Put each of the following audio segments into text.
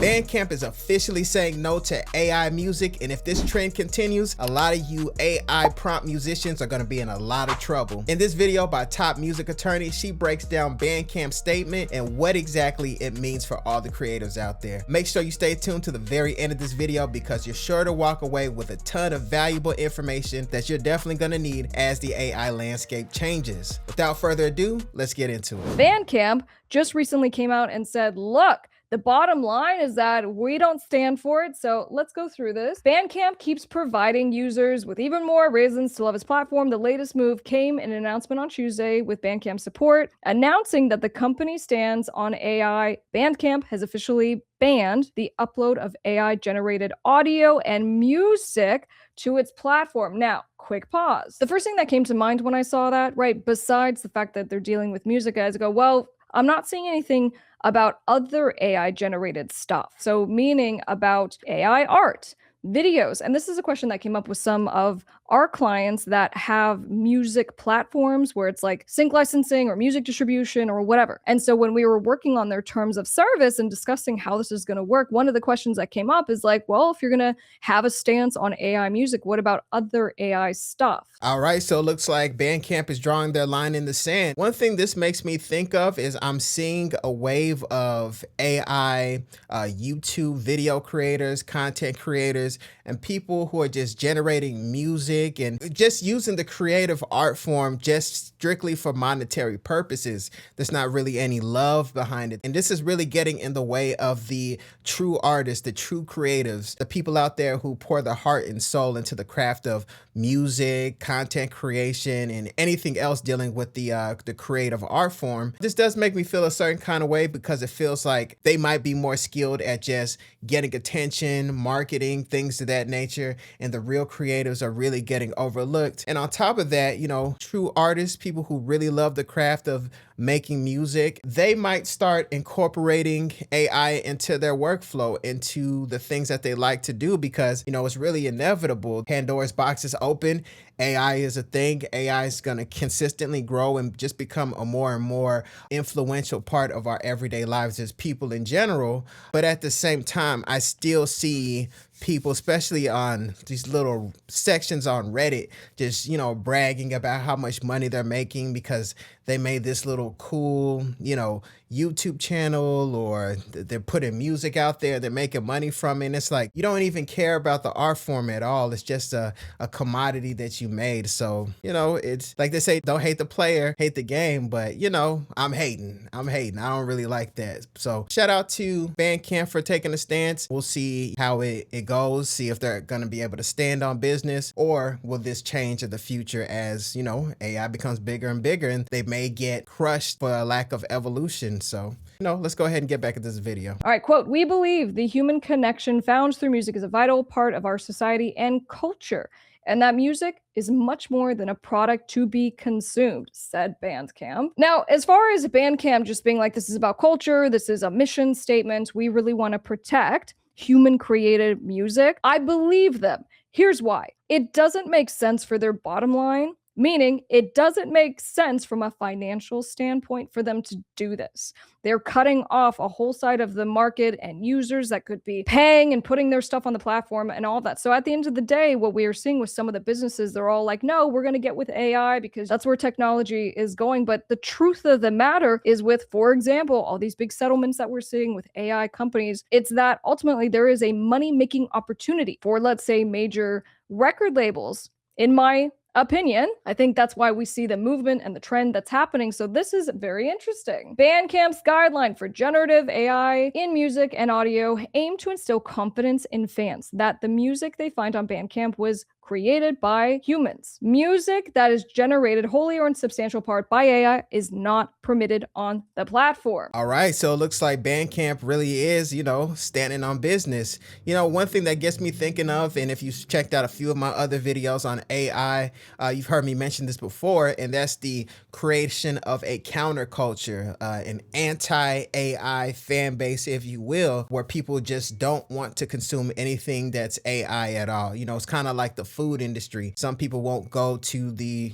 Bandcamp is officially saying no to AI music, and if this trend continues, a lot of you AI prompt musicians are going to be in a lot of trouble. In this video by top music attorney, she breaks down Bandcamp's statement and what exactly it means for all the creatives out there. Make sure you stay tuned to the very end of this video because you're sure to walk away with a ton of valuable information that you're definitely going to need as the AI landscape changes. Without further ado, let's get into it. Bandcamp just recently came out and said, look, the bottom line is that we don't stand for it, so let's go through this. Bandcamp keeps providing users with even more reasons to love its platform. The latest move came in an announcement on Tuesday with Bandcamp support, announcing that the company stands on AI. Bandcamp has officially banned the upload of AI-generated audio and music to its platform. Now, quick pause. The first thing that came to mind when I saw that, right, besides the fact that they're dealing with music, guys, I go, well, I'm not seeing anything about other AI-generated stuff. So meaning about AI art, videos. And this is a question that came up with some of our clients that have music platforms where it's like sync licensing or music distribution or whatever. And so when we were working on their terms of service and discussing how this is going to work, one of the questions that came up is like, well, if you're going to have a stance on AI music, what about other AI stuff? All right, so it looks like Bandcamp is drawing their line in the sand. One thing this makes me think of is I'm seeing a wave of AI YouTube video creators, content creators, and people who are just generating music and just using the creative art form just strictly for monetary purposes. There's not really any love behind it. And this is really getting in the way of the true artists, the true creatives, the people out there who pour their heart and soul into the craft of music, content creation, and anything else dealing with the creative art form. This does make me feel a certain kind of way because it feels like they might be more skilled at just getting attention, marketing, things of that nature, and the real creatives are really getting overlooked. And on top of that, you know, true artists, people who really love the craft of making music, they might start incorporating AI into their workflow, into the things that they like to do, because, you know, it's really inevitable. Pandora's box is open. AI is a thing. AI is going to consistently grow and just become a more and more influential part of our everyday lives as people in general. But at the same time, I still see people, especially on these little sections on Reddit, just, you know, bragging about how much money they're making because they made this little cool, you know, YouTube channel, or they're putting music out there, they're making money from it. And it's like, you don't even care about the art form at all. It's just a commodity that you made. So, you know, it's like they say, don't hate the player, hate the game. But, you know, I'm hating. I don't really like that. So shout out to Bandcamp for taking a stance. We'll see how it goes, see if they're going to be able to stand on business, or will this change in the future as, you know, AI becomes bigger and bigger and they may get crushed for a lack of evolution. So, you know, let's go ahead and get back at this video. All right, quote, "We believe the human connection found through music is a vital part of our society and culture, and that music is much more than a product to be consumed," said Bandcamp. Now, as far as Bandcamp just being like, this is about culture, this is a mission statement, we really want to protect human created music, I believe them. Here's why. It doesn't make sense for their bottom line. Meaning, it doesn't make sense from a financial standpoint for them to do this. They're cutting off a whole side of the market and users that could be paying and putting their stuff on the platform and all that. So at the end of the day, what we are seeing with some of the businesses, they're all like, no, we're going to get with AI because that's where technology is going. But the truth of the matter is with, for example, all these big settlements that we're seeing with AI companies, it's that ultimately there is a money-making opportunity for, let's say, major record labels. In my opinion, I think that's why we see the movement and the trend that's happening. So this is very interesting. Bandcamp's guideline for generative AI in music and audio aim to instill confidence in fans that the music they find on Bandcamp was created by humans. Music that is generated wholly or in substantial part by AI is not permitted on the platform. All right, so it looks like Bandcamp really is, you know, standing on business. You know, one thing that gets me thinking of, and if you've checked out a few of my other videos on AI, you've heard me mention this before, and that's the creation of a counterculture, an anti-AI fan base, if you will, where people just don't want to consume anything that's AI at all. You know, it's kind of like the food industry. Some people won't go to the,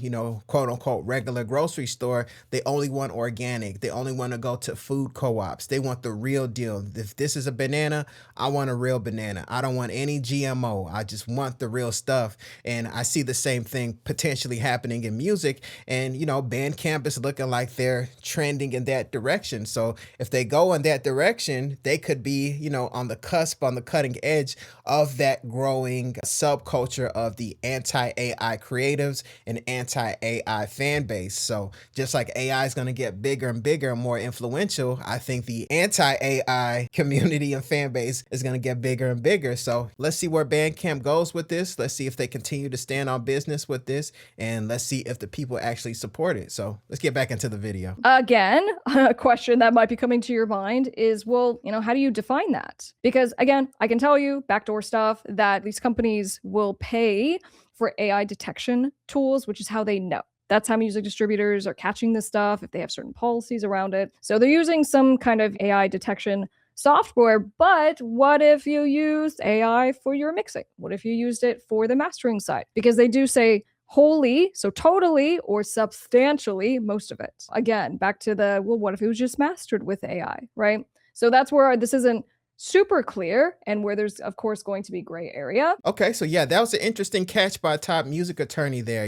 quote unquote regular grocery store. They only want organic. They only want to go to food co-ops. They want the real deal. If this is a banana, I want a real banana. I don't want any GMO. I just want the real stuff. And I see the same thing potentially happening in music. And, Bandcamp is looking like they're trending in that direction. So if they go in that direction, they could be, on the cusp, on the cutting edge of that growing subculture of the anti-AI creatives and anti-AI fan base. So just like AI is going to get bigger and bigger and more influential, I think the anti-AI community and fan base is going to get bigger and bigger. So let's see where Bandcamp goes with this. Let's see if they continue to stand on business with this, and let's see if the people actually support it. So let's get back into the video. Again, a question that might be coming to your mind is, well, how do you define that? Because again, I can tell you backdoor stuff that these companies will pay for AI detection tools, which is how they know. That's how music distributors are catching this stuff if they have certain policies around it. So they're using some kind of AI detection software. But what if you used AI for your mixing? What if you used it for the mastering side? Because they do say wholly, so totally or substantially, most of it. Again, back to the, well, what if it was just mastered with AI, right? So that's where this isn't super clear and where there's, of course, going to be gray area. Okay, so yeah, that was an interesting catch by a top music attorney there.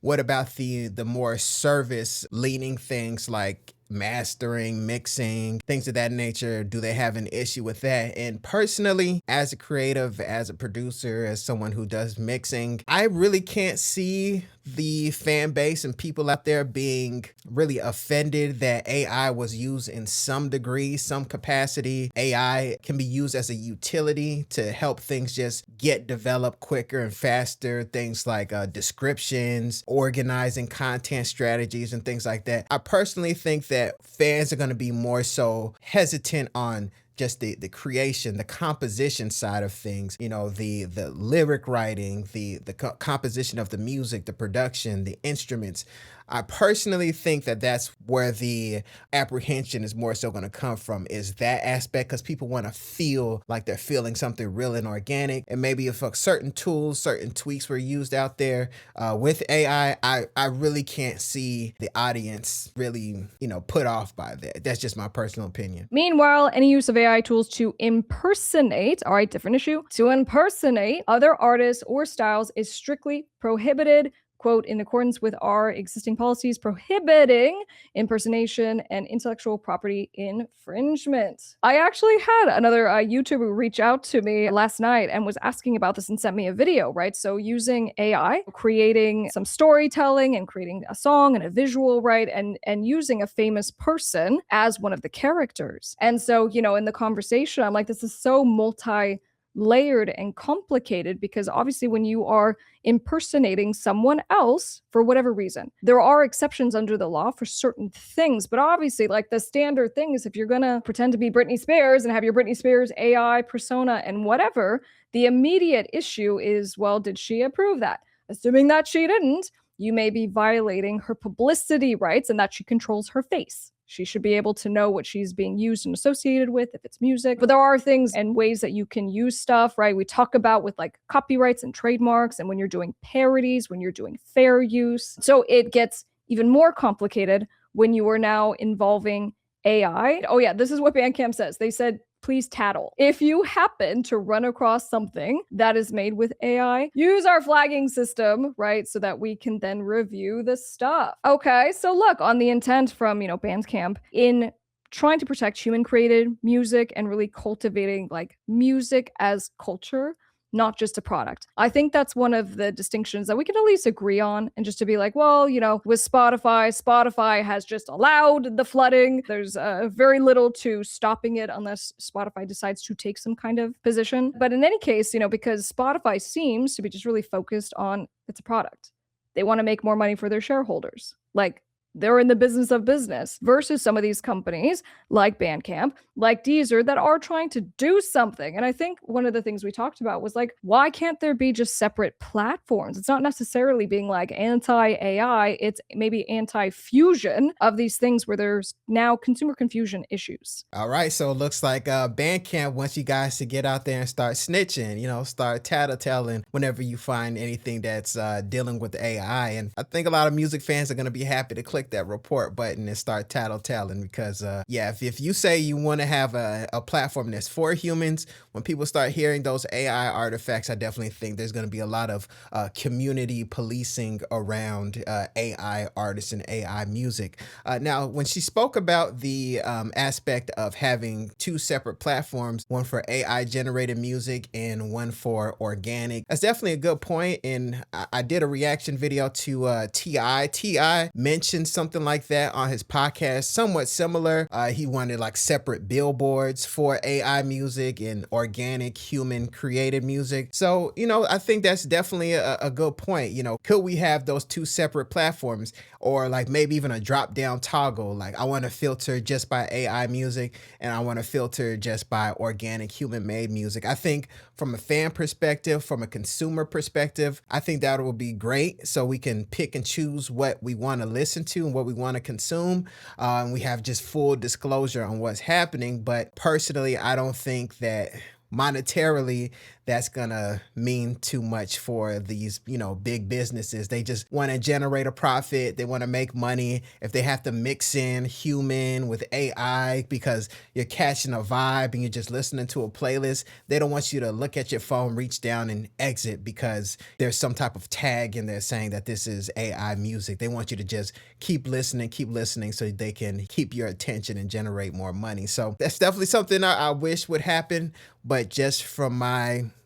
What about the more service leaning things like mastering, mixing, things of that nature? Do they have an issue with that? And personally, as a creative, as a producer, as someone who does mixing, I really can't see the fan base and people out there being really offended that AI was used in some degree, some capacity. AI can be used as a utility to help things just get developed quicker and faster. Things like descriptions, organizing content strategies, and things like that. I personally think that fans are going to be more so hesitant on just the creation, the composition side of things, the lyric writing, the composition of the music, the production, the instruments. I personally think that that's where the apprehension is more so going to come from, is that aspect, because people want to feel like they're feeling something real and organic. And maybe if certain tools, certain tweaks were used out there with AI, I really can't see the audience really, put off by that. That's just my personal opinion. Meanwhile, any use of AI tools to impersonate, all right, different issue, to impersonate other artists or styles is strictly prohibited, quote, in accordance with our existing policies prohibiting impersonation and intellectual property infringement. I actually had another YouTuber reach out to me last night and was asking about this and sent me a video, right? So using AI, creating some storytelling and creating a song and a visual, right? And using a famous person as one of the characters. And so, in the conversation, I'm like, this is so multi-layered and complicated, because obviously when you are impersonating someone else for whatever reason, there are exceptions under the law for certain things, but obviously like the standard thing is if you're gonna pretend to be Britney Spears and have your Britney Spears AI persona and whatever, the immediate issue is, well, did she approve that? Assuming that she didn't, you may be violating her publicity rights and that she controls her face. She should be able to know what she's being used and associated with if it's music. But there are things and ways that you can use stuff, right? We talk about with like copyrights and trademarks, and when you're doing parodies, when you're doing fair use. So it gets even more complicated when you are now involving AI. Oh yeah, this is what Bandcamp says. They said, please tattle. If you happen to run across something that is made with AI, use our flagging system, right? So that we can then review the stuff. Okay, so look, on the intent from, Bandcamp, in trying to protect human created music and really cultivating like music as culture, not just a product. I think that's one of the distinctions that we can at least agree on, and just to be like, well, with Spotify has just allowed the flooding. There's very little to stopping it unless Spotify decides to take some kind of position. But in any case, because Spotify seems to be just really focused on it's a product. They want to make more money for their shareholders. Like, they're in the business of business, versus some of these companies like Bandcamp, like Deezer, that are trying to do something. And I think one of the things we talked about was like, why can't there be just separate platforms? It's not necessarily being like anti-AI, it's maybe anti-fusion of these things where there's now consumer confusion issues. All right, so it looks like Bandcamp wants you guys to get out there and start snitching, start tattletelling whenever you find anything that's dealing with AI. And I think a lot of music fans are going to be happy to click that report button and start tattletelling because, if you say you want to have a platform that's for humans, when people start hearing those AI artifacts, I definitely think there's going to be a lot of community policing around AI artists and AI music. Now, when she spoke about the aspect of having two separate platforms, one for AI generated music and one for organic, that's definitely a good point. And I did a reaction video to T.I. T.I. mentioned something like that on his podcast, somewhat similar. He wanted like separate billboards for AI music and organic human created music. So, I think that's definitely a good point. Could we have those two separate platforms, or like maybe even a drop down toggle? Like I want to filter just by AI music and I want to filter just by organic human made music. I think from a fan perspective, from a consumer perspective, I think that will be great. So we can pick and choose what we want to listen to and what we want to consume. And we have just full disclosure on what's happening. But personally, I don't think that monetarily that's gonna mean too much for these big businesses. They just want to generate a profit, they want to make money. If they have to mix in human with AI because you're catching a vibe and you're just listening to a playlist, they don't want you to look at your phone, reach down and exit because there's some type of tag in there saying that this is AI music. They want you to just keep listening so they can keep your attention and generate more money. So that's definitely something I wish would happen. But just from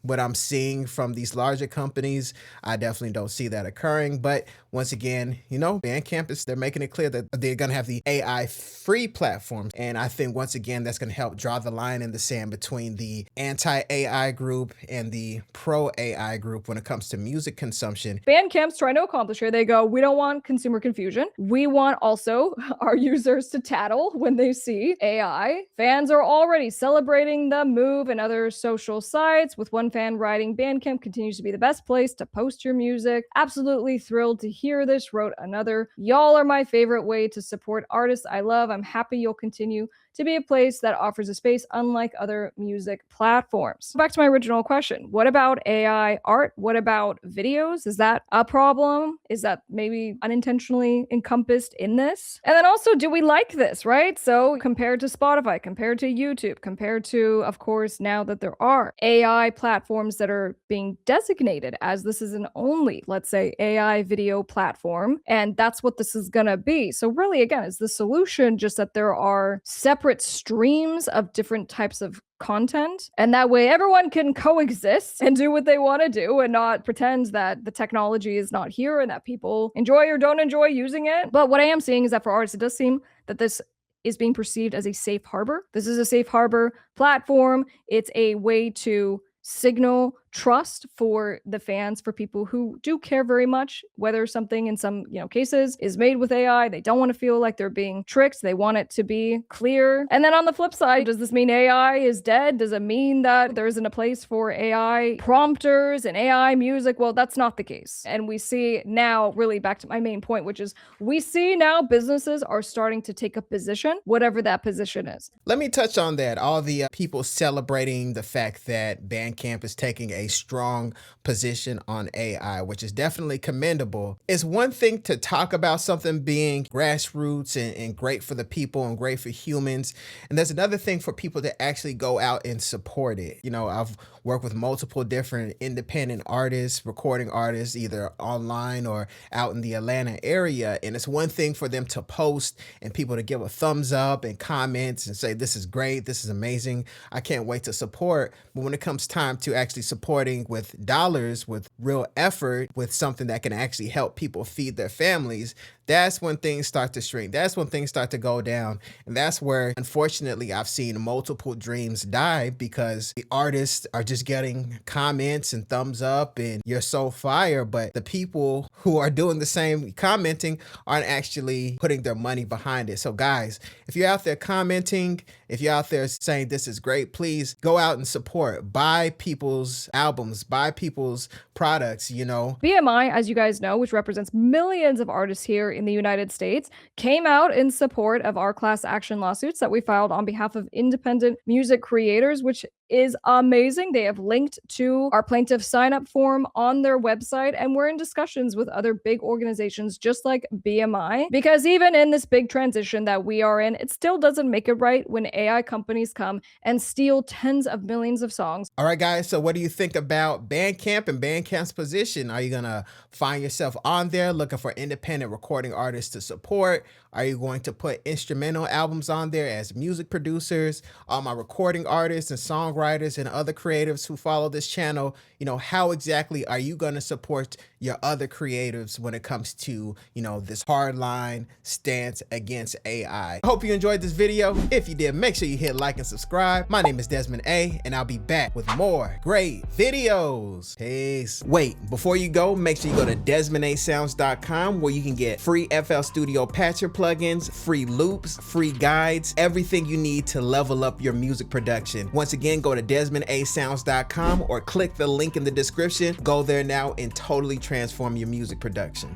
what I'm seeing from these larger companies, I definitely don't see that occurring. But once again, Bandcamp they're making it clear that they're going to have the AI free platform. And I think once again, that's going to help draw the line in the sand between the anti-AI group and the pro-AI group when it comes to music consumption. Bandcamp's trying to accomplish here. They go, we don't want consumer confusion. We want also our users to tattle when they see AI. Fans are already celebrating the move and other social sites, with one fan writing, Bandcamp continues to be the best place to post your music. Absolutely thrilled to hear this, wrote another. Y'all are my favorite way to support artists I love. I'm happy you'll continue to be a place that offers a space unlike other music platforms. Back to my original question. What about AI art? What about videos? Is that a problem? Is that maybe unintentionally encompassed in this? And then also, do we like this, right? So compared to Spotify, compared to YouTube, compared to, of course, now that there are AI platforms that are being designated as this is an only, let's say, AI video platform, and that's what this is gonna be. So really, again, is the solution just that there are separate streams of different types of content, and that way everyone can coexist and do what they want to do and not pretend that the technology is not here and that people enjoy or don't enjoy using it? But what I am seeing is that for artists, it does seem that this is being perceived as a safe harbor. This is a safe harbor platform. It's a way to signal trust for the fans, for people who do care very much whether something in some cases is made with AI. They don't want to feel like they're being tricked. They want it to be clear. And then on the flip side, does this mean AI is dead? Does it mean that there isn't a place for AI prompters and AI music? Well, that's not the case. And we see now, really back to my main point, which is we see now businesses are starting to take a position, whatever that position is. Let me touch on that. All the people celebrating the fact that Bandcamp is taking a strong position on AI, which is definitely commendable. It's one thing to talk about something being grassroots and great for the people and great for humans. And there's another thing for people to actually go out and support it. I've worked with multiple different independent artists, recording artists, either online or out in the Atlanta area. And it's one thing for them to post and people to give a thumbs up and comments and say, this is great, this is amazing, I can't wait to support. But when it comes time to actually supporting with dollars, with real effort, with something that can actually help people feed their families, that's when things start to shrink. That's when things start to go down. And that's where, unfortunately, I've seen multiple dreams die, because the artists are just getting comments and thumbs up and you're so fire, but the people who are doing the same commenting aren't actually putting their money behind it. So guys, if you're out there commenting, if you're out there saying this is great, please go out and support, buy people's albums, buy people's products, you know. BMI, as you guys know, which represents millions of artists here in the United States, came out in support of our class action lawsuits that we filed on behalf of independent music creators, which is amazing. They have linked to our plaintiff sign up form on their website, and we're in discussions with other big organizations just like BMI, because even in this big transition that we are in, it still doesn't make it right when AI companies come and steal tens of millions of songs. All right, guys, so what do you think about Bandcamp and Bandcamp's position? Are you gonna find yourself on there looking for independent recording artists to support? Are you going to put instrumental albums on there as music producers? All my recording artists and songwriters and other creatives who follow this channel, you know, how exactly are you going to support your other creatives when it comes to, you know, this hardline stance against AI? I hope you enjoyed this video. If you did, make sure you hit like and subscribe. My name is Desmond A, and I'll be back with more great videos. Peace. Wait, before you go, make sure you go to DesmondASounds.com, where you can get free FL Studio patcher plugins, free loops, free guides, everything you need to level up your music production. Once again, go to DesmondASounds.com or click the link in the description. Go there now and totally transform your music production.